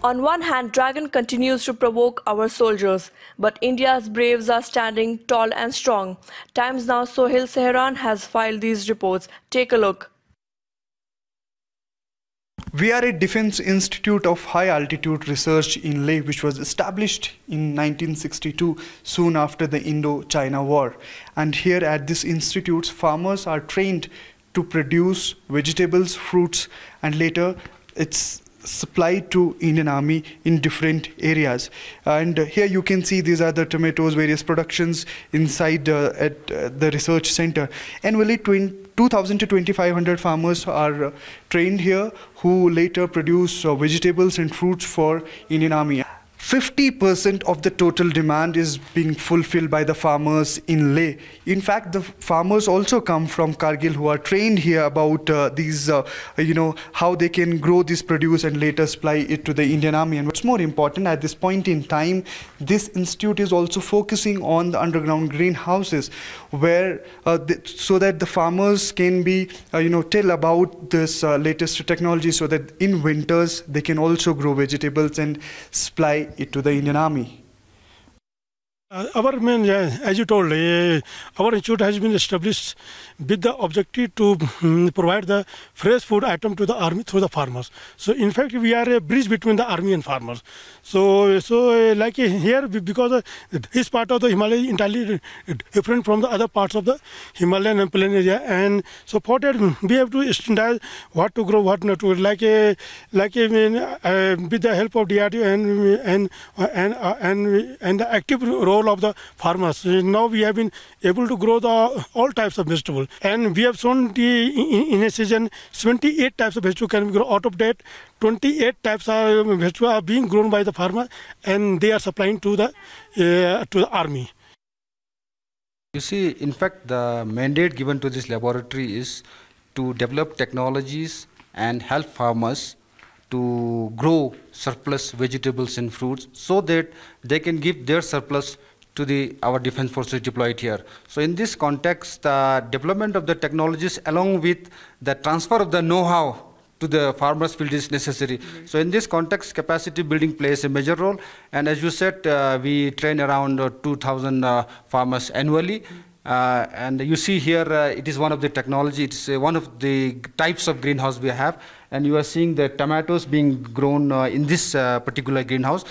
On one hand, Dragon continues to provoke our soldiers, but India's braves are standing tall and strong. Times Now Sohail Sehran has filed these reports. Take a look. VRA Defence Institute of High Altitude Research in Leh, which was established in 1962, soon after the Indo-China War. And here at this institute, farmers are trained to produce vegetables, fruits, and later it's supplied to Indian Army in different areas. And here you can see these are the tomatoes, various productions inside at the research center. Annually, 2,000 to 2,500 farmers are trained here who later produce vegetables and fruits for Indian Army. 50% of the total demand is being fulfilled by the farmers in Leh. In fact, the farmers also come from Kargil who are trained here about these, how they can grow this produce and later supply it to the Indian Army. And what's more important, at this point in time, this institute is also focusing on the underground greenhouses, where so that the farmers can be, tell about this latest technology, so that in winters they can also grow vegetables and supply it to the Indian Army. Our main, as you told, our institute has been established with the objective to provide the fresh food item to the army through the farmers. So in fact, we are a bridge between the army and farmers. So like here, because this part of the Himalaya is entirely different from the other parts of the Himalayan and plain area, and so for that we have to standardize what to grow, what not to. With the help of DRDO and the active role of the farmers, now we have been able to grow all types of vegetables, and we have shown in a season 28 types of vegetables can be grown. Out of that, 28 types of vegetables are being grown by the farmer, and they are supplying to the army. You see, in fact, the mandate given to this laboratory is to develop technologies and help farmers to grow surplus vegetables and fruits so that they can give their surplus to our defense forces deployed here. So in this context, the development of the technologies along with the transfer of the know-how to the farmers field is necessary. So in this context, capacity building plays a major role. And as you said, we train around 2,000 farmers annually. And you see here, it is one of the technology, it's one of the types of greenhouse we have. And you are seeing the tomatoes being grown in this particular greenhouse.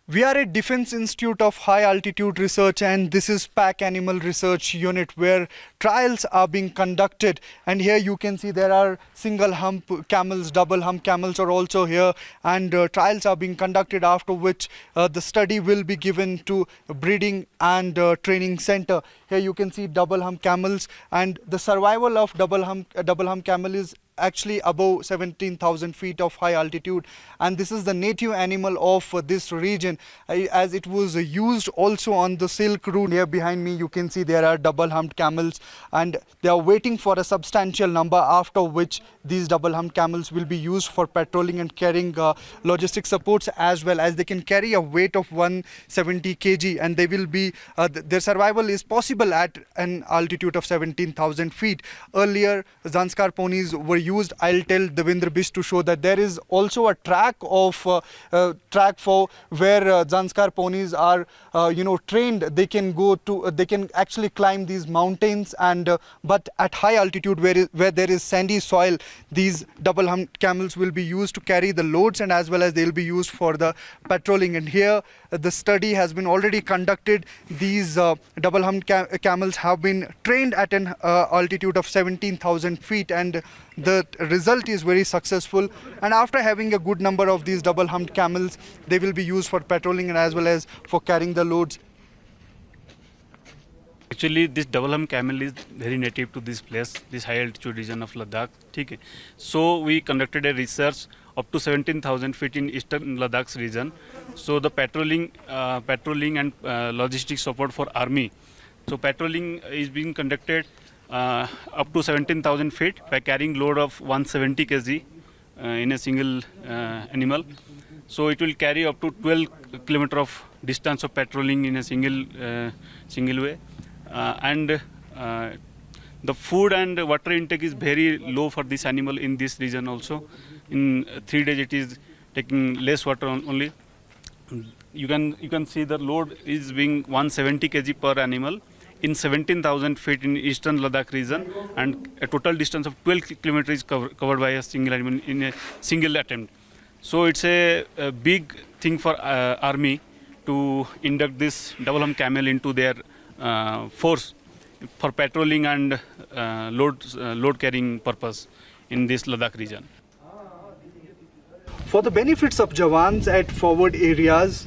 We are at Defence Institute of High Altitude Research, and this is Pack Animal Research Unit, where trials are being conducted. And here you can see there are single hump camels, double hump camels are also here, and trials are being conducted, after which the study will be given to breeding and training center. Here you can see double hump camels, and the survival of double hump camel is actually above 17,000 feet of high altitude, and this is the native animal of this region, as it was used also on the Silk Route. Here behind me you can see there are double humped camels, and they are waiting for a substantial number, after which these double humped camels will be used for patrolling and carrying logistic supports, as well as they can carry a weight of 170 kg, and they will be their survival is possible at an altitude of 17,000 feet. Earlier Zanskar ponies were used. I'll tell Devendra Bish to show that there is also a track for where Zanskar ponies are trained. They can go to they can actually climb these mountains, and but at high altitude where there is sandy soil, these double hump camels will be used to carry the loads, and as well as they will be used for the patrolling. And here the study has been already conducted. These double hump camels have been trained at an altitude of 17,000 feet, and the result is very successful. And after having a good number of these double humped camels, they will be used for patrolling and as well as for carrying the loads. Actually, this double hump camel is very native to this place, this high altitude region of Ladakh. Okay. So we conducted a research up to 17,000 feet in eastern Ladakh's region. So the patrolling and logistic support for army. So patrolling is being conducted up to 17,000 feet by carrying load of 170 kg in a single animal. So it will carry up to 12 kilometer of distance of patrolling in a single way. And the food and water intake is very low for this animal in this region also. In 3 days, it is taking less water only. You can see the load is being 170 kg per animal in 17,000 feet in eastern Ladakh region, and a total distance of 12 kilometers is covered by a single animal in a single attempt. So it's a big thing for army to induct this double hump camel into their force for patrolling and load carrying purpose in this Ladakh region. For the benefits of Jawans at forward areas,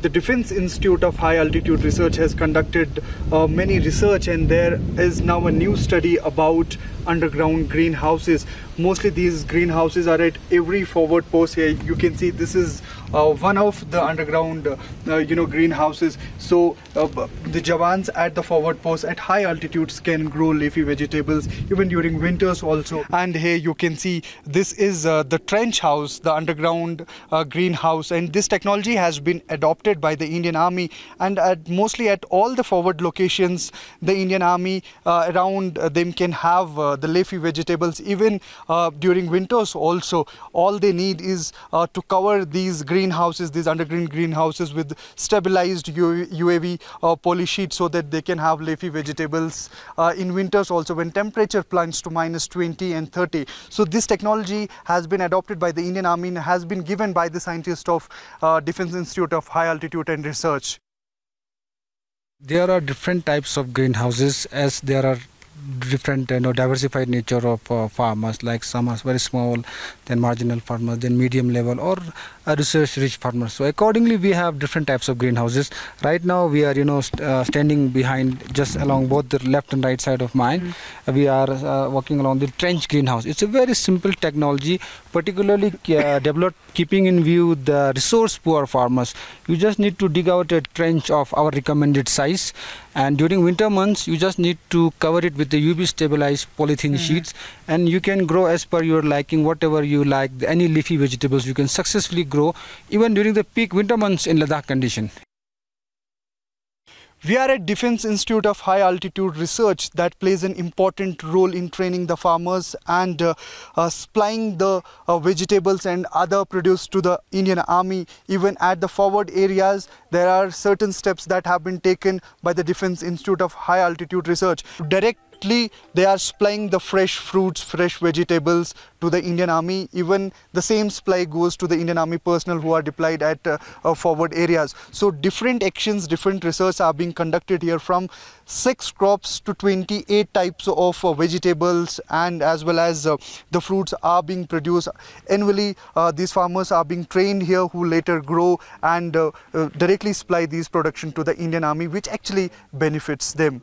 the Defence Institute of High Altitude Research has conducted many research, and there is now a new study about underground greenhouses. Mostly these greenhouses are at every forward post. Here you can see this is one of the underground greenhouses. So the Jawans at the forward post at high altitudes can grow leafy vegetables even during winters also. And here you can see this is the trench house, the underground greenhouse, and this technology has been adopted by the Indian Army, and mostly at all the forward locations the Indian Army around them can have the leafy vegetables even during winters also. All they need is to cover these greenhouses, these underground greenhouses, with stabilized UAV poly sheet so that they can have leafy vegetables in winters also when temperature plunges to -20 and 30. So this technology has been adopted by the Indian Army and has been given by the scientists of Defence Institute of High Altitude and Research. There are different types of greenhouses, as there are different diversified nature of farmers, like some are very small, then marginal farmers, then medium level, or research rich farmers. So accordingly we have different types of greenhouses. Right now we are standing behind, just along both the left and right side of mine. We are working along the trench greenhouse. It's a very simple technology, particularly developed keeping in view the resource poor farmers. You just need to dig out a trench of our recommended size, and during winter months you just need to cover it with the UV stabilized polythene sheets, and you can grow as per your liking whatever you like. Any leafy vegetables you can successfully grow even during the peak winter months in Ladakh condition. We are at Defence Institute of High Altitude Research that plays an important role in training the farmers and supplying the vegetables and other produce to the Indian Army. Even at the forward areas, there are certain steps that have been taken by the Defence Institute of High Altitude Research. Directly, they are supplying the fresh fruits, fresh vegetables to the Indian Army. Even the same supply goes to the Indian Army personnel who are deployed at forward areas. So different actions, different research are being conducted here, from 6 crops to 28 types of vegetables, and as well as the fruits are being produced annually. These farmers are being trained here, who later grow and directly supply these production to the Indian Army, which actually benefits them.